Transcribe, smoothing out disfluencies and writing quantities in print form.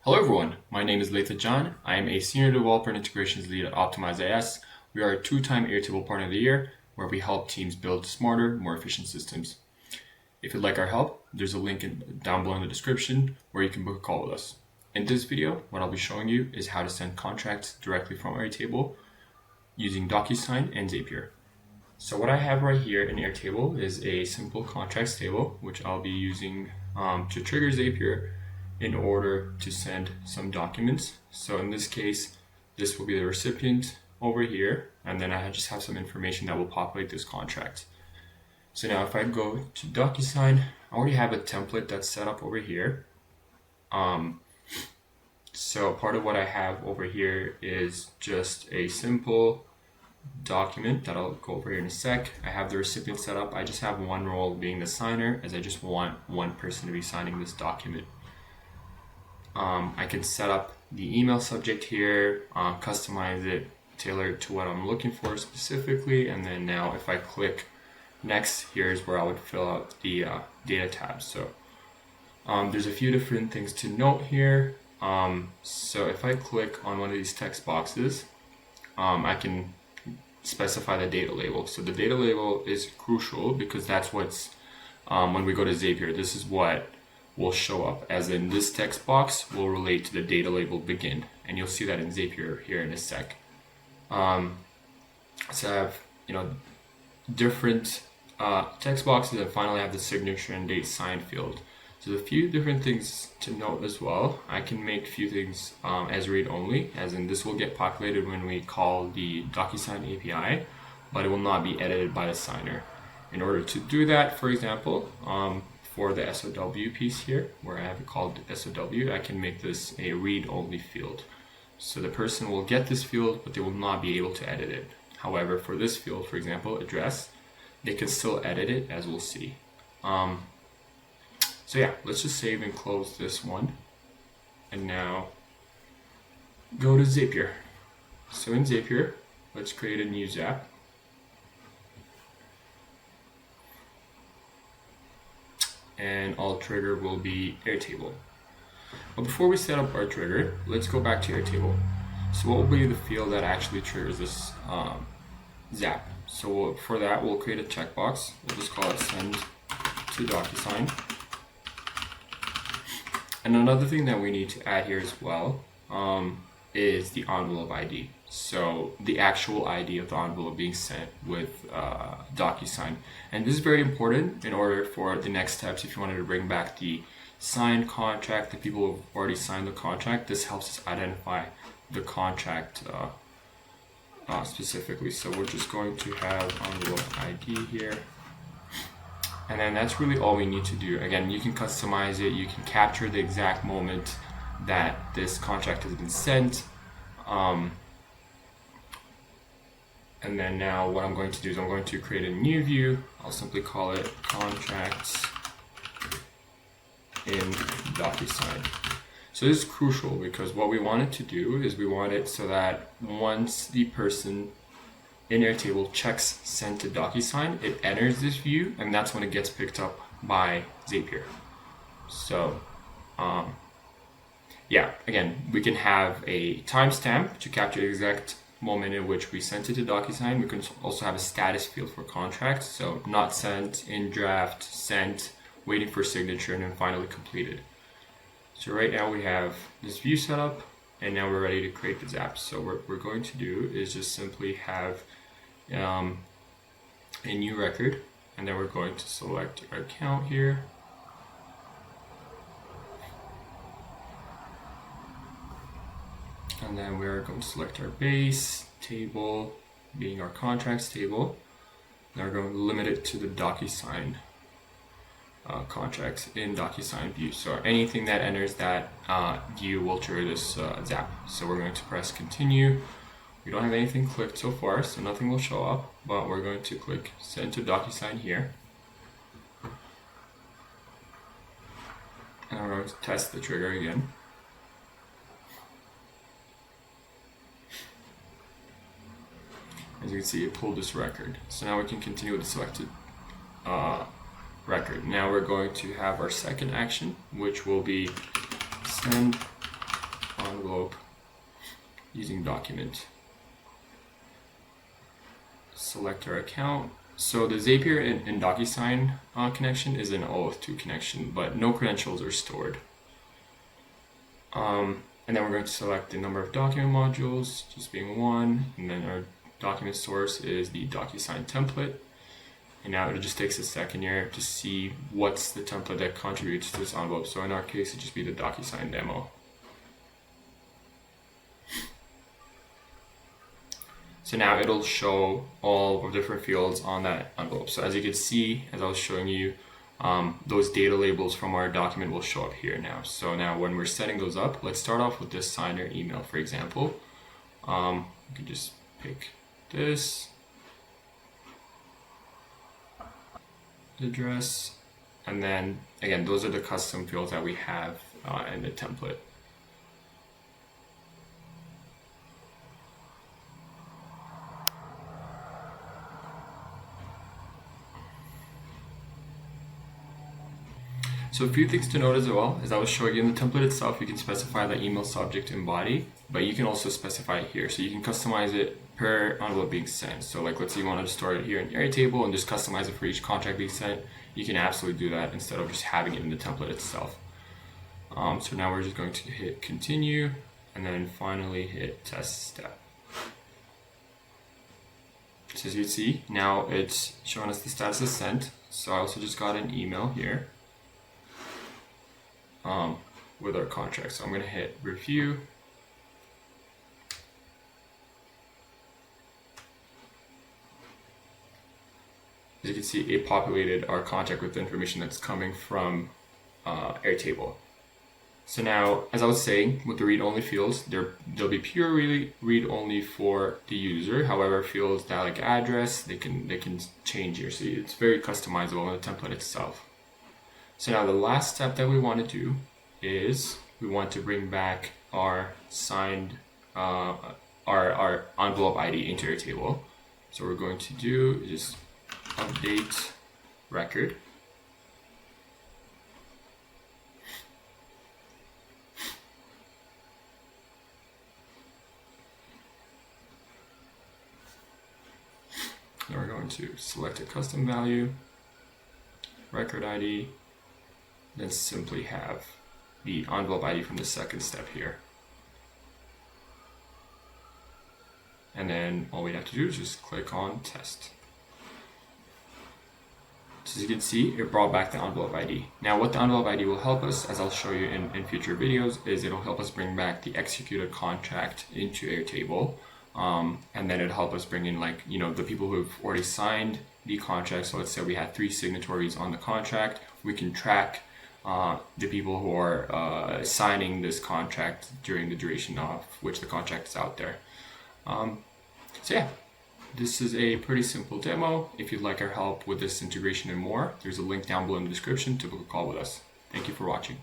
Hello everyone, my name is Laith Ajjan. I am a Senior Developer and Integrations Lead at Optimize.is. We are a 2-time Airtable Partner of the Year, where we help teams build smarter, more efficient systems. If you'd like our help, there's a link down below in the description where you can book a call with us. In this video, what I'll be showing you is how to send contracts directly from Airtable using DocuSign and Zapier. So what I have right here in Airtable is a simple contracts table, which I'll be using to trigger Zapier in order to send some documents. So in this case, this will be the recipient over here, and then I just have some information that will populate this contract. So now if I go to DocuSign, I already have a template that's set up over here. So part of what I have over here is just a simple document that I'll go over here in a sec. I have the recipient set up. I just have one role being the signer, as I just want one person to be signing this document. I can set up the email subject here, customize it, tailor it to what I'm looking for specifically, and then now if I click next, here's where I would fill out the data tab. So there's a few different things to note here. So if I click on one of these text boxes, I can specify the data label. So the data label is crucial because that's what's, when we go to Zapier, this is what will show up, as in this text box will relate to the data label begin, and you'll see that in Zapier here in a sec. So I have different text boxes, and finally I have the signature and date signed field. So there's a few different things to note as well. I can make a few things as read only, as in this will get populated when we call the DocuSign API, but it will not be edited by the signer. In order to do that, for example, for the SOW piece here, where I have it called SOW, I can make this a read-only field. So the person will get this field, but they will not be able to edit it. However, for this field, for example, address, they can still edit it, as we'll see. So yeah, let's just save and close this one. And now go to Zapier. So in Zapier, let's create a new Zap. And our trigger will be Airtable. But before we set up our trigger, let's go back to Airtable. So what will be the field that actually triggers this Zap? So for that, we'll create a checkbox. We'll just call it send to DocuSign. And another thing that we need to add here as well is the envelope ID. So the actual ID of the envelope being sent with DocuSign. And this is very important in order for the next steps. If you wanted to bring back the signed contract, the people who have already signed the contract, this helps us identify the contract specifically. So we're just going to have envelope ID here. And then that's really all we need to do. Again, you can customize it. You can capture the exact moment that this contract has been sent. And then now what I'm going to do is I'm going to create a new view. I'll simply call it contracts in DocuSign. So this is crucial because what we want it to do is we want it so that once the person in Airtable checks send to DocuSign, it enters this view, and that's when it gets picked up by Zapier. So yeah, again, we can have a timestamp to capture the exact moment in which we sent it to DocuSign. We can also have a status field for contracts, so not sent, in draft, sent, waiting for signature, and then finally completed. So right now we have this view set up, and now we're ready to create the Zap. So what we're going to do is just simply have a new record, and then we're going to select our account here. And then we're going to select our base table, being our contracts table. Now we're going to limit it to the DocuSign contracts in DocuSign view. So anything that enters that view will trigger this Zap. So we're going to press continue. We don't have anything clicked so far, so nothing will show up, but we're going to click send to DocuSign here. And we're going to test the trigger again. As you can see, it pulled this record. So now we can continue with the selected record. Now we're going to have our second action, which will be send using document. Select our account. So the Zapier and DocuSign connection is an OAuth2 connection, but no credentials are stored. And then we're going to select the number of document modules, just being 1, and then our document source is the DocuSign template. And now it just takes a second here to see what's the template that contributes to this envelope. So in our case, it'd just be the DocuSign demo. So now it'll show all of the different fields on that envelope. So as you can see, as I was showing you, those data labels from our document will show up here now. So now when we're setting those up, let's start off with this signer email, for example. You can just pick this address, and then again, those are the custom fields that we have in the template. So a few things to note as well, as I was showing you in the template itself, you can specify the email subject and body, but you can also specify it here. So you can customize it per envelope being sent. So like, let's say you wanted to store it here in Airtable and just customize it for each contract being sent. You can absolutely do that instead of just having it in the template itself. So now we're just going to hit continue and then finally hit test step. So as you can see, now it's showing us the status is sent. So I also just got an email here with our contract. So I'm going to hit review. As you can see, it populated our contract with the information that's coming from Airtable. So now, as I was saying, with the read-only fields, they'll be pure read-only for the user. However, fields that like address, they can change here. So it's very customizable in the template itself. So now the last step that we want to do is we want to bring back our signed our envelope ID into Airtable. So what we're going to do is just update record. Then we're going to select a custom value, record ID, then simply have the envelope ID from the second step here. And then all we have to do is just click on test. So as you can see, it brought back the envelope ID. Now what the envelope ID will help us, as I'll show you in future videos, is it'll help us bring back the executed contract into Airtable. And then it'll help us bring in the people who have already signed the contract. So let's say we had 3 signatories on the contract. We can track the people who are signing this contract during the duration of which the contract is out there. So yeah, this is a pretty simple demo. If you'd like our help with this integration and more, there's a link down below in the description to book a call with us. Thank you for watching.